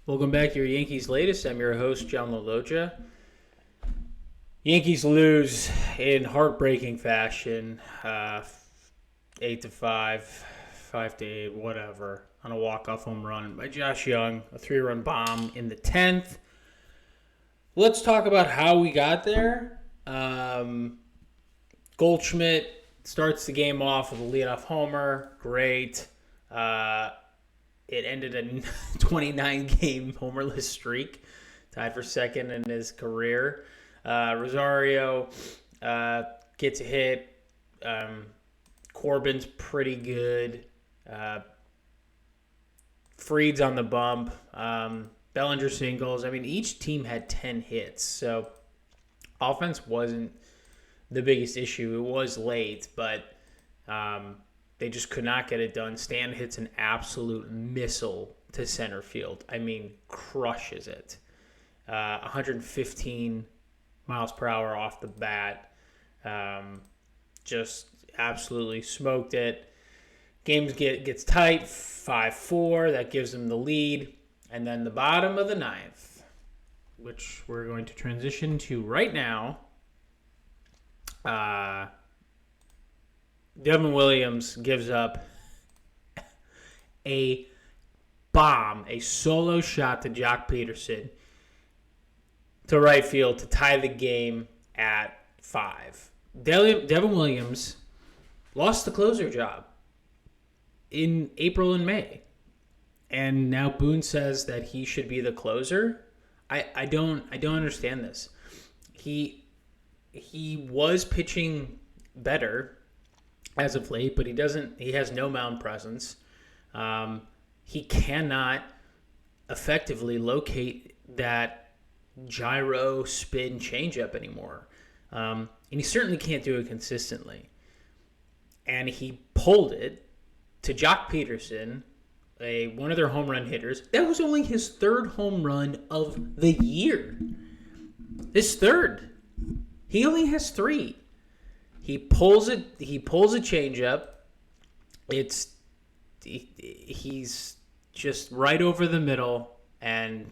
Welcome back to your Yankees Latest. I'm your host, John Laloggia. Yankees lose in heartbreaking fashion, 8-5, 5-8, whatever, on a walk-off home run by Josh Young, a 3-run bomb in the 10th. Let's talk about how we got there. Goldschmidt starts the game off with a leadoff homer. Great. It ended a 29-game homerless streak, tied for second in his career. Rosario gets a hit. Corbin's pretty good. Fried's on the bump. Bellinger singles. I mean, each team had 10 hits, so offense wasn't the biggest issue. It was late, but they just could not get it done. Stan hits an absolute missile to center field. I mean, crushes it. 115 miles per hour off the bat. Just absolutely smoked it. Game gets tight, 5-4. That gives them the lead. And then the bottom of the ninth, which we're going to transition to right now. Devin Williams gives up a bomb, a solo shot to Jock Peterson to right field to tie the game at 5. Devin Williams lost the closer job in April and May. And now Boone says that he should be the closer. I don't understand this. He was pitching better as of late, but he has no mound presence. He cannot effectively locate that gyro spin changeup anymore. And he certainly can't do it consistently. And he pulled it to Jock Peterson, one of their home run hitters. That was only his third home run of the year. His third. He only has 3. He pulls it. He pulls a changeup. He's just right over the middle, and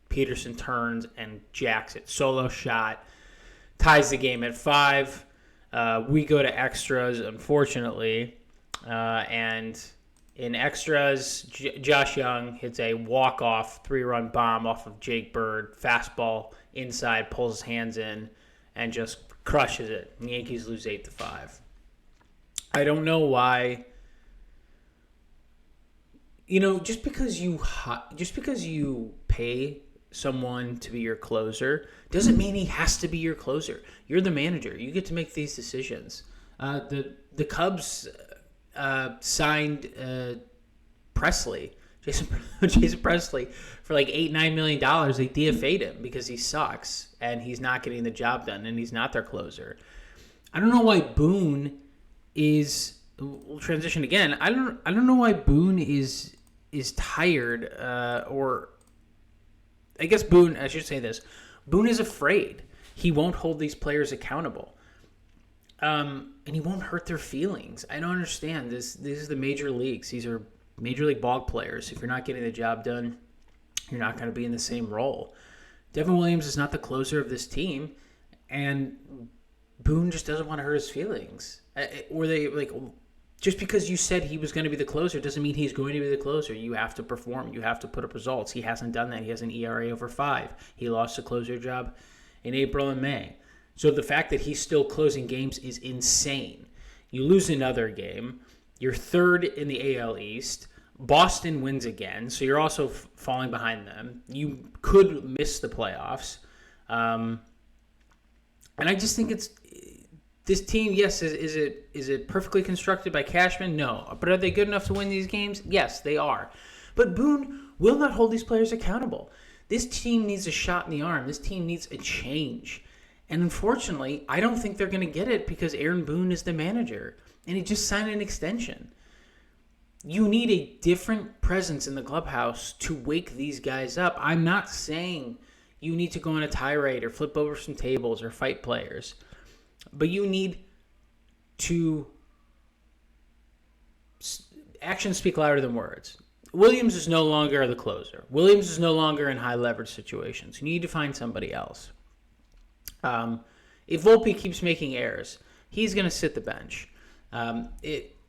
Peterson turns and jacks it. Solo shot, ties the game at 5. We go to extras, unfortunately, and in extras, Josh Young hits a walk-off 3-run bomb off of Jake Bird. Fastball inside, pulls his hands in, and just crushes it. The Yankees lose 8-5. I don't know why. Just because you pay someone to be your closer doesn't mean he has to be your closer. You're the manager. You get to make these decisions. The Cubs signed Presley, Jason Presley, for like $8-9 million. They DFA'd him because he sucks and he's not getting the job done and he's not their closer. I don't know why Boone is. We'll transition again. I don't know why Boone is tired, or I guess Boone. I should say this. Boone is afraid. He won't hold these players accountable. And he won't hurt their feelings. I don't understand this. This is the major leagues. These are major league ball players. If you're not getting the job done, you're not going to be in the same role. Devin Williams is not the closer of this team, and Boone just doesn't want to hurt his feelings. Just because you said he was going to be the closer doesn't mean he's going to be the closer. You have to perform. You have to put up results. He hasn't done that. He has an ERA over 5. He lost the closer job in April and May. So the fact that he's still closing games is insane. You lose another game. You're third in the AL East. Boston wins again, so you're also falling behind them. You could miss the playoffs. And I just think this team, yes, is it perfectly constructed by Cashman? No. But are they good enough to win these games? Yes, they are. But Boone will not hold these players accountable. This team needs a shot in the arm. This team needs a change. And unfortunately, I don't think they're going to get it because Aaron Boone is the manager. And he just signed an extension. You need a different presence in the clubhouse to wake these guys up. I'm not saying you need to go on a tirade or flip over some tables or fight players. But you need to actions speak louder than words. Williams is no longer the closer. Williams is no longer in high leverage situations. You need to find somebody else. If Volpe keeps making errors, he's going to sit the bench.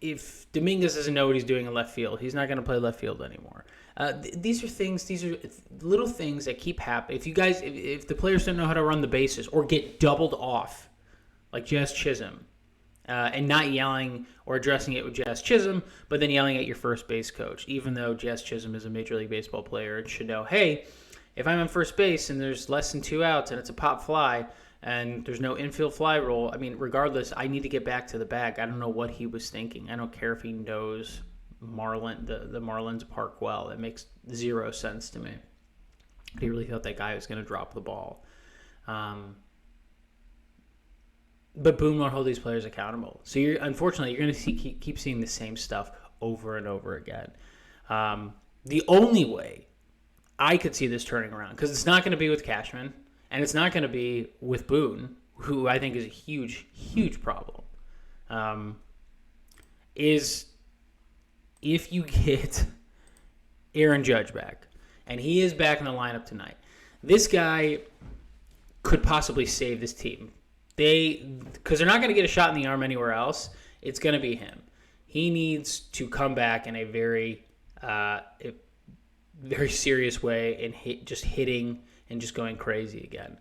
If Dominguez doesn't know what he's doing in left field, he's not going to play left field anymore. These are little things that keep happening. If the players don't know how to run the bases or get doubled off, like Jazz Chisholm, and not yelling or addressing it with Jazz Chisholm, but then yelling at your first base coach, even though Jazz Chisholm is a Major League Baseball player and should know, hey, if I'm on first base and there's less than 2 outs and it's a pop fly and there's no infield fly rule, regardless, I need to get back to the bag. I don't know what he was thinking. I don't care if he knows the Marlins park well. It makes zero sense to me. He really thought that guy was going to drop the ball. But Boone won't hold these players accountable. So unfortunately, you're going to keep seeing the same stuff over and over again. The only way I could see this turning around, because it's not going to be with Cashman, and it's not going to be with Boone, who I think is a huge, huge problem, is if you get Aaron Judge back, and he is back in the lineup tonight, this guy could possibly save this team. Because they're not going to get a shot in the arm anywhere else, it's going to be him. He needs to come back in a very, very serious way and hitting and just going crazy again.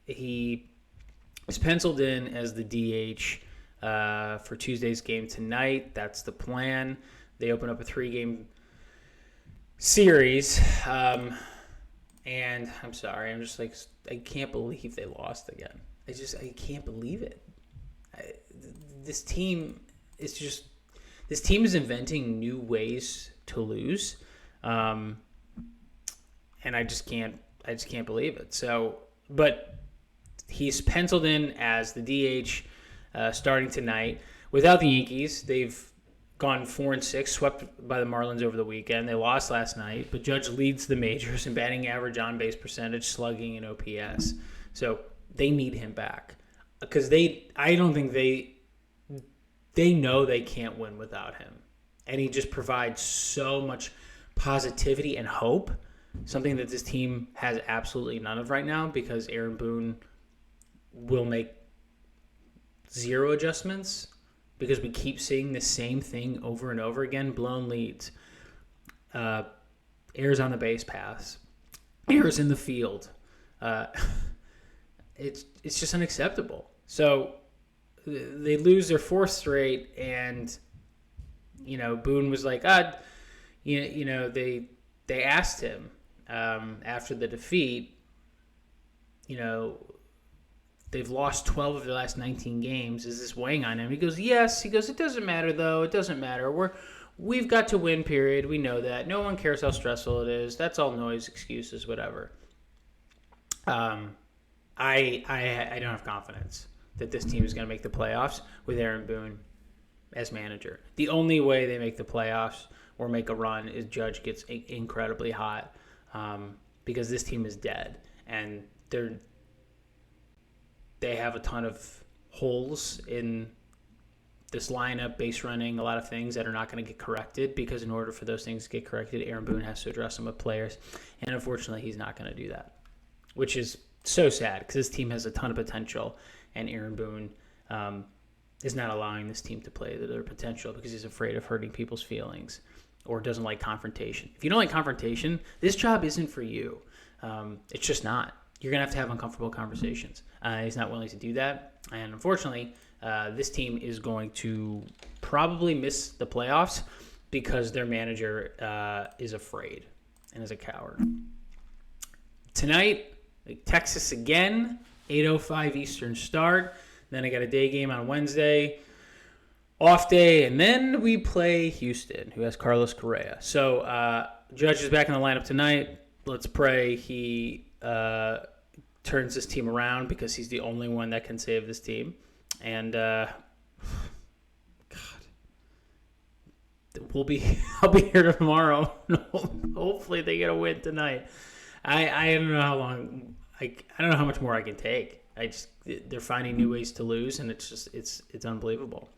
He is penciled in as the DH for Tuesday's game tonight. That's the plan. They open up a 3-game series. And I'm sorry, I can't believe they lost again. I can't believe it. This team is inventing new ways to lose, and I just can't believe it. So, but he's penciled in as the DH starting tonight. Without the Yankees, they've gone 4-6, swept by the Marlins over the weekend. They lost last night, but Judge leads the majors in batting average, on-base percentage, slugging, and OPS. So they need him back because I don't think they know they can't win without him. And he just provides so much positivity and hope, something that this team has absolutely none of right now because Aaron Boone will make zero adjustments because we keep seeing the same thing over and over again, blown leads, errors on the base paths, errors in the field. It's just unacceptable. So they lose their 4th straight, and Boone was like, they asked him after the defeat, they've lost 12 of their last 19 games. Is this weighing on him? He goes, yes. He goes, it doesn't matter though. It doesn't matter. We've got to win. Period. We know that. No one cares how stressful it is. That's all noise, excuses, whatever. I don't have confidence that this team is going to make the playoffs with Aaron Boone as manager. The only way they make the playoffs or make a run is Judge gets incredibly hot because this team is dead and they have a ton of holes in this lineup, base running, a lot of things that are not going to get corrected because in order for those things to get corrected, Aaron Boone has to address them with players. And unfortunately, he's not going to do that, which is so sad because this team has a ton of potential and Aaron Boone is not allowing this team to play their potential because he's afraid of hurting people's feelings or doesn't like confrontation. If you don't like confrontation, this job isn't for you. It's just not. You're going to have uncomfortable conversations. He's not willing to do that. And unfortunately, this team is going to probably miss the playoffs because their manager is afraid and is a coward. Tonight, Texas again, 8:05 Eastern start. Then I got a day game on Wednesday, off day, and then we play Houston, who has Carlos Correa. So Judge is back in the lineup tonight. Let's pray he turns this team around because he's the only one that can save this team. And God, I'll be here tomorrow. Hopefully they get a win tonight. I don't know how long. I don't know how much more I can take. They're finding new ways to lose, and it's unbelievable.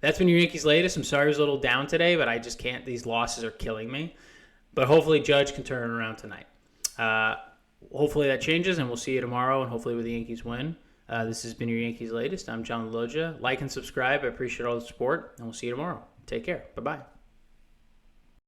That's been your Yankees Latest. I'm sorry I was a little down today, but I just can't. These losses are killing me. But hopefully Judge can turn it around tonight. Hopefully that changes, and we'll see you tomorrow, and hopefully the Yankees win. This has been your Yankees Latest. I'm John Laloggia. Like and subscribe. I appreciate all the support, and we'll see you tomorrow. Take care. Bye-bye.